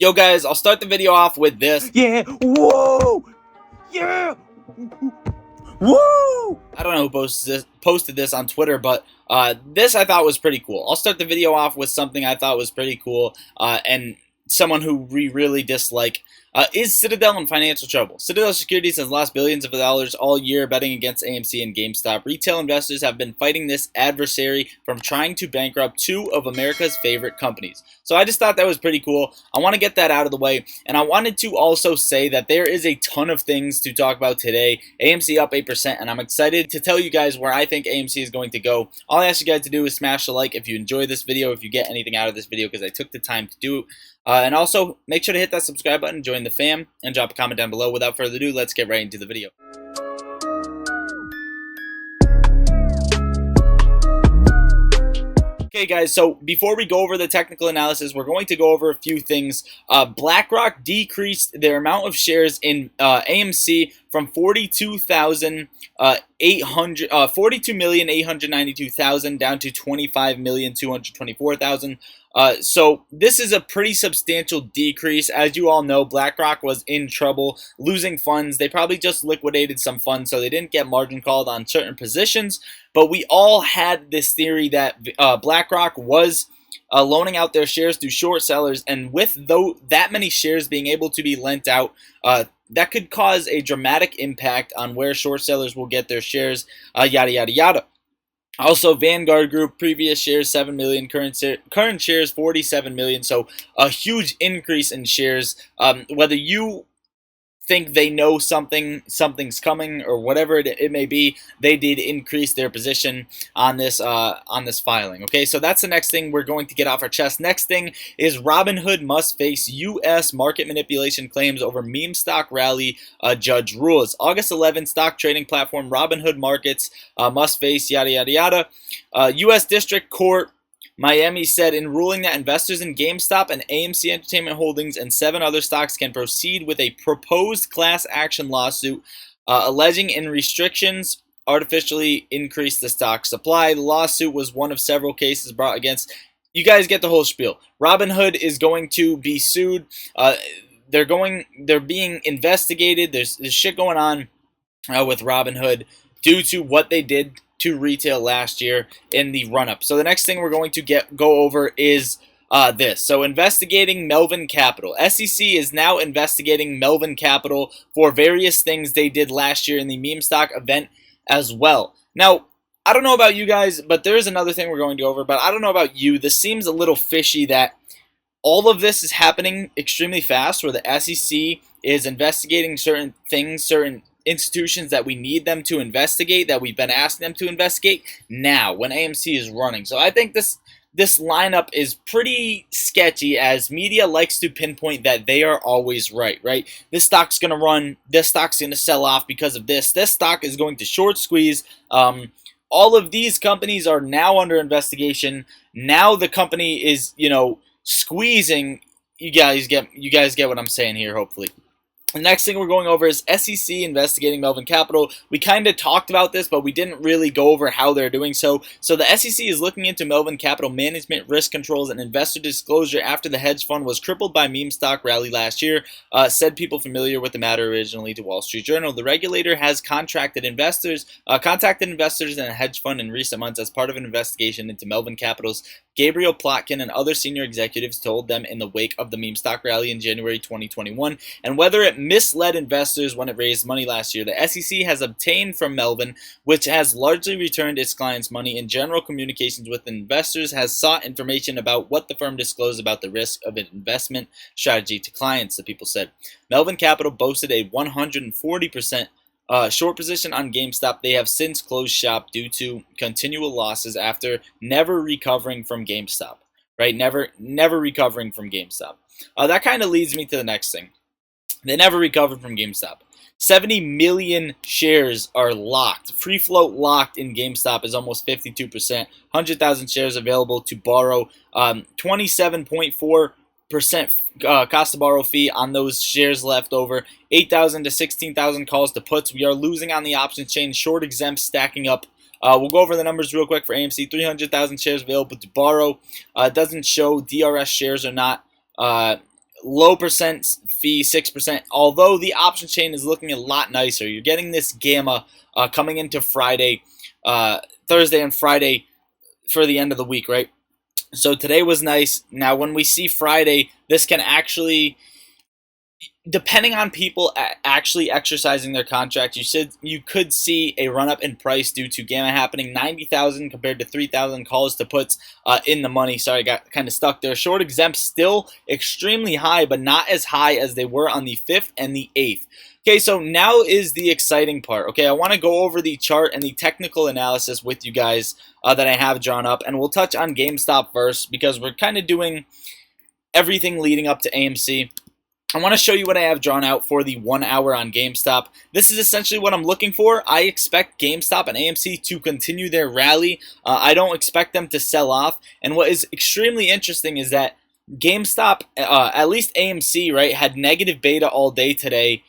Yo guys, I'll start the video off with this. Yeah. Whoa. Yeah. Woo. I don't know who posted this on Twitter, but this I thought was pretty cool. I'll start the video off with something I thought was pretty cool, and someone who we really dislike. Is Citadel in financial trouble? Citadel Securities has lost billions of dollars all year betting against AMC and GameStop. Retail investors have been fighting this adversary from trying to bankrupt two of America's favorite companies. So I just thought that was pretty cool. I want to get that out of the way, and I wanted to also say that there is a ton of things to talk about today. AMC up 8%, and I'm excited to tell you guys where I think AMC is going to go. All I ask you guys to do is smash the like if you enjoy this video, if you get anything out of this video, because I took the time to do it. And also, make sure to hit that subscribe button, join the fam, and drop a comment down below. Without further ado, let's get right into the video. Okay guys, so before we go over the technical analysis, we're going to go over a few things. BlackRock decreased their amount of shares in AMC from 42,892,000 down to 25,224,000. So this is a pretty substantial decrease. As you all know, BlackRock was in trouble, losing funds. They probably just liquidated some funds, so they didn't get margin called on certain positions. But we all had this theory that BlackRock was loaning out their shares to short sellers, and with that many shares being able to be lent out, that could cause a dramatic impact on where short sellers will get their shares, yada, yada, yada. Also, Vanguard Group, previous shares 7 million, current shares 47 million, so a huge increase in shares. Whether you think they know something's coming or whatever it may be, they did increase their position on this filing. Okay, so that's the next thing we're going to get off our chest. Next thing is Robinhood must face U.S. market manipulation claims over meme stock rally, judge rules. August 11, stock trading platform Robinhood Markets must face yada yada yada. U.S. District Court Miami said in ruling that investors in GameStop and AMC Entertainment Holdings and 7 other stocks can proceed with a proposed class action lawsuit alleging in restrictions artificially increased the stock supply. The lawsuit was one of several cases brought against. You guys get the whole spiel. Robinhood is going to be sued. They're being investigated. There's shit going on with Robinhood due to what they did to retail last year in the run-up. So the next thing we're going to go over is this. So investigating Melvin Capital. SEC is now investigating Melvin Capital for various things they did last year in the meme stock event as well. Now, I don't know about you guys, but there is another thing we're going to go over, but I don't know about you. This seems a little fishy that all of this is happening extremely fast, where the SEC is investigating certain things, certain institutions that we need them to investigate, that we've been asking them to investigate now when AMC is running. So I think this lineup is pretty sketchy, as media likes to pinpoint that they are always right? This stock's going to run, this stock's going to sell off because of this stock is going to short squeeze. All of these companies are now under investigation. Now the company is, squeezing. You guys get what I'm saying here, hopefully. The next thing we're going over is SEC investigating Melvin Capital. We kind of talked about this, but we didn't really go over how they're doing so. So the SEC is looking into Melvin Capital management, risk controls, and investor disclosure after the hedge fund was crippled by meme stock rally last year, said people familiar with the matter originally to Wall Street Journal. The regulator has contacted investors in a hedge fund in recent months as part of an investigation into Melvin Capital's. Gabriel Plotkin and other senior executives told them in the wake of the meme stock rally in January 2021, and whether it misled investors when it raised money last year. The SEC has obtained from Melvin, which has largely returned its clients' money in general communications with investors, has sought information about what the firm disclosed about the risk of an investment strategy to clients, the people said. Melvin Capital boasted a 140% short position on GameStop. They have since closed shop due to continual losses after never recovering from GameStop. Never recovering from GameStop. That kind of leads me to the next thing. They never recovered from GameStop. 70 million shares are locked. Free float locked in GameStop is almost 52%. 100,000 shares available to borrow. 27.4% cost to borrow fee on those shares left over. 8,000 to 16,000 calls to puts. We are losing on the options chain. Short exempt stacking up. We'll go over the numbers real quick for AMC. 300,000 shares available to borrow. It doesn't show DRS shares or not. low percent fee, 6%. Although the option chain is looking a lot nicer. You're getting this gamma coming into Friday, Thursday and Friday for the end of the week, right? So today was nice. Now, when we see Friday, this can actually, depending on people actually exercising their contract, you could see a run up in price due to gamma happening. 90,000 compared to 3,000 calls to puts in the money. Sorry, I got kind of stuck there. Short exempt still extremely high, but not as high as they were on the 5th and the 8th. Okay, so now is the exciting part. Okay, I want to go over the chart and the technical analysis with you guys that I have drawn up, and we'll touch on GameStop first because we're kind of doing everything leading up to AMC. I want to show you what I have drawn out for the 1 hour on GameStop. This is essentially what I'm looking for. I expect GameStop and AMC to continue their rally. I don't expect them to sell off. And what is extremely interesting is that GameStop, at least AMC, right, had negative beta all day today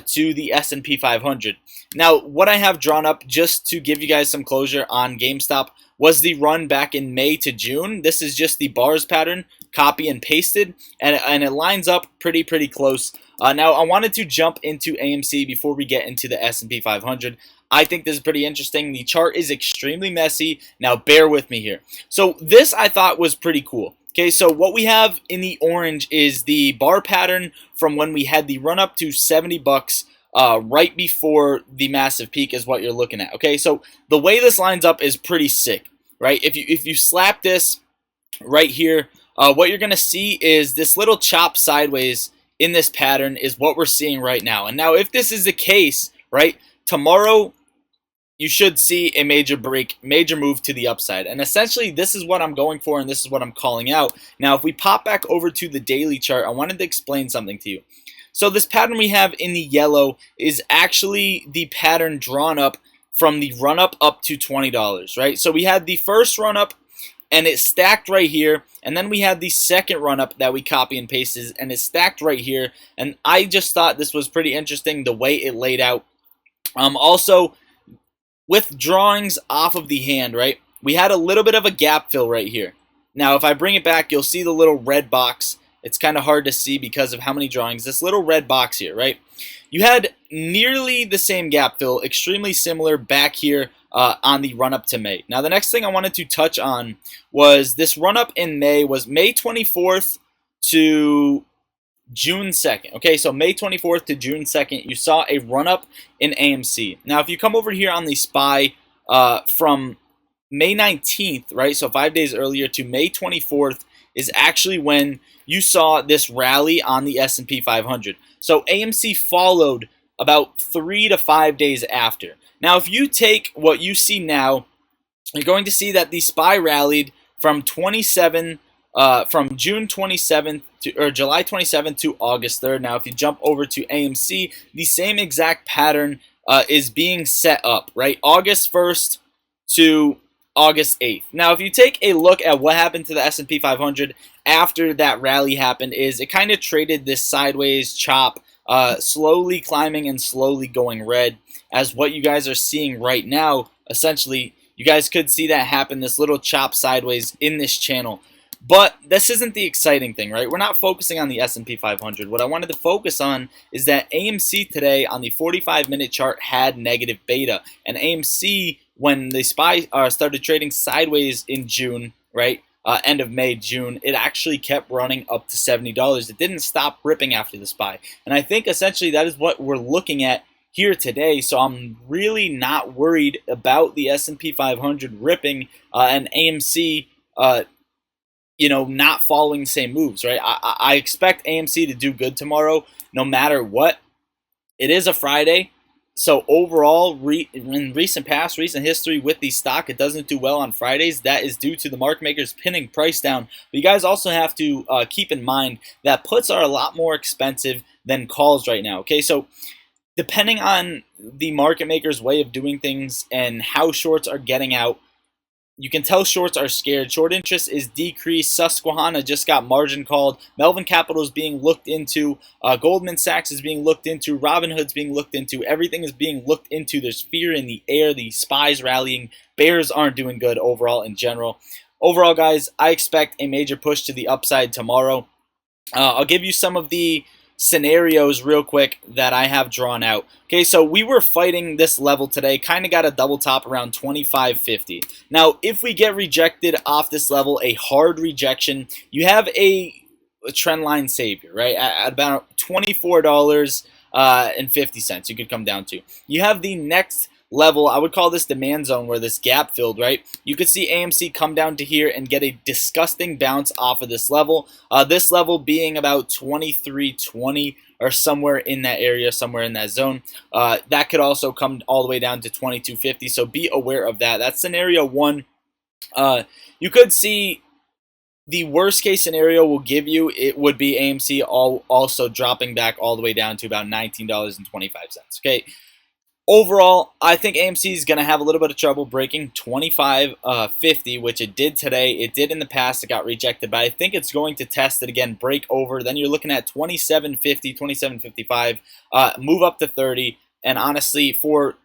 to the S&P 500. Now, what I have drawn up just to give you guys some closure on GameStop was the run back in May to June. This is just the bars pattern, copy and pasted, and it lines up pretty close. Now, I wanted to jump into AMC before we get into the S&P 500. I think this is pretty interesting. The chart is extremely messy. Now, bear with me here. So this I thought was pretty cool. Okay, so what we have in the orange is the bar pattern from when we had the run up to 70 bucks right before the massive peak is what you're looking at. Okay, so the way this lines up is pretty sick, right? If you slap this right here, what you're going to see is this little chop sideways in this pattern is what we're seeing right now. And now if this is the case, right, tomorrow you should see a major break, major move to the upside. And essentially, this is what I'm going for, and this is what I'm calling out. Now, if we pop back over to the daily chart, I wanted to explain something to you. So this pattern we have in the yellow is actually the pattern drawn up from the run-up up to $20, right? So we had the first run-up, and it stacked right here, and then we had the second run-up that we copy and pasted, and it stacked right here. And I just thought this was pretty interesting, the way it laid out. Also, with drawings off of the hand, right, we had a little bit of a gap fill right here. Now, if I bring it back, you'll see the little red box. It's kind of hard to see because of how many drawings. This little red box here, right? You had nearly the same gap fill, extremely similar back here on the run-up to May. Now, the next thing I wanted to touch on was this run-up in May was May 24th to June 2nd. Okay, so May 24th to June 2nd, you saw a run-up in AMC. Now, if you come over here on the SPY from May 19th, right, so 5 days earlier to May 24th is actually when you saw this rally on the S&P 500. So AMC followed about 3 to 5 days after. Now, if you take what you see now, you're going to see that the SPY rallied from from June 27th or July 27th to August 3rd. Now, if you jump over to AMC, the same exact pattern is being set up, right? August 1st to August 8th. Now, if you take a look at what happened to the S&P 500 after that rally happened, is it kind of traded this sideways chop, slowly climbing and slowly going red, as what you guys are seeing right now. Essentially, you guys could see that happen, this little chop sideways in this channel. But this isn't the exciting thing, right? We're not focusing on the S&P 500. What I wanted to focus on is that AMC today on the 45-minute chart had negative beta. And AMC, when the SPY started trading sideways in June, right, end of May, June, it actually kept running up to $70. It didn't stop ripping after the SPY. And I think essentially that is what we're looking at here today. So I'm really not worried about the S&P 500 ripping and AMC not following the same moves, right? I expect AMC to do good tomorrow, no matter what. It is a Friday, so overall, in recent history with the stock, it doesn't do well on Fridays. That is due to the market makers pinning price down. But you guys also have to keep in mind that puts are a lot more expensive than calls right now. Okay, so depending on the market makers' way of doing things and how shorts are getting out, you can tell shorts are scared. Short interest is decreased. Susquehanna just got margin called. Melvin Capital is being looked into. Goldman Sachs is being looked into. Robinhood's being looked into. Everything is being looked into. There's fear in the air. The SPY's rallying. Bears aren't doing good overall in general. Overall, guys, I expect a major push to the upside tomorrow. I'll give you some of the scenarios real quick that I have drawn out. Okay, so we were fighting this level today, kind of got a double top around 25.50. Now, if we get rejected off this level, a hard rejection, you have a trend line savior, right? At about $24.50, you could come down to. You have the next level, I would call this demand zone, where this gap filled, right? You could see AMC come down to here and get a disgusting bounce off of this level. This level being about 23.20 or somewhere in that area, somewhere in that zone. That could also come all the way down to 22.50, so be aware of that. That's scenario one. You could see the worst case scenario will give you, it would be AMC also dropping back all the way down to about $19.25. Okay. Overall, I think AMC is going to have a little bit of trouble breaking 25.50, which it did today. It did in the past. It got rejected, but I think it's going to test it again, break over. Then you're looking at 27.50, 27.55, move up to 30. And honestly, for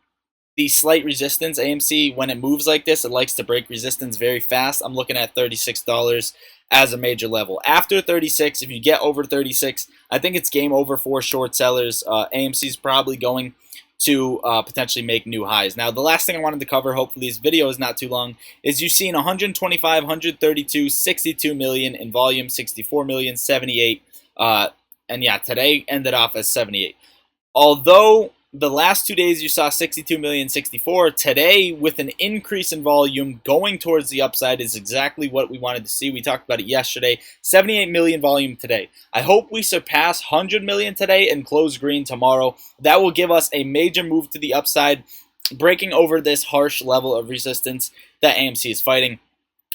the slight resistance, AMC, when it moves like this, it likes to break resistance very fast. I'm looking at $36 as a major level. After 36, if you get over 36, I think it's game over for short sellers. AMC is probably going to potentially make new highs. Now, the last thing I wanted to cover, hopefully this video is not too long, is you've seen 125, 132, 62 million in volume, 64 million, 78, and yeah, today ended off as 78. Although the last 2 days you saw 62 million, 64, today with an increase in volume going towards the upside is exactly what we wanted to see. We talked about it yesterday. 78 million volume today. I hope we surpass 100 million today and close green tomorrow. That will give us a major move to the upside, breaking over this harsh level of resistance that AMC is fighting.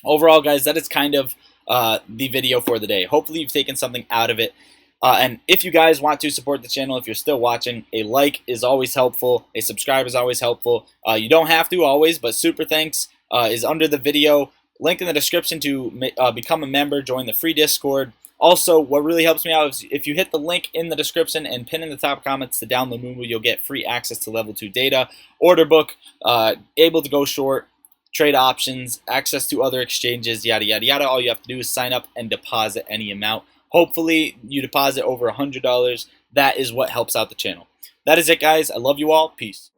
Overall, guys, that is kind of the video for the day. Hopefully you've taken something out of it. And if you guys want to support the channel, if you're still watching, a like is always helpful. A subscribe is always helpful. You don't have to always, but super thanks is under the video. Link in the description to become a member, join the free Discord. Also, what really helps me out is if you hit the link in the description and pin in the top comments to download Moonwoo, you'll get free access to level 2 data, order book, able to go short, trade options, access to other exchanges, yada, yada, yada. All you have to do is sign up and deposit any amount. Hopefully, you deposit over $100. That is what helps out the channel. That is it, guys. I love you all. Peace.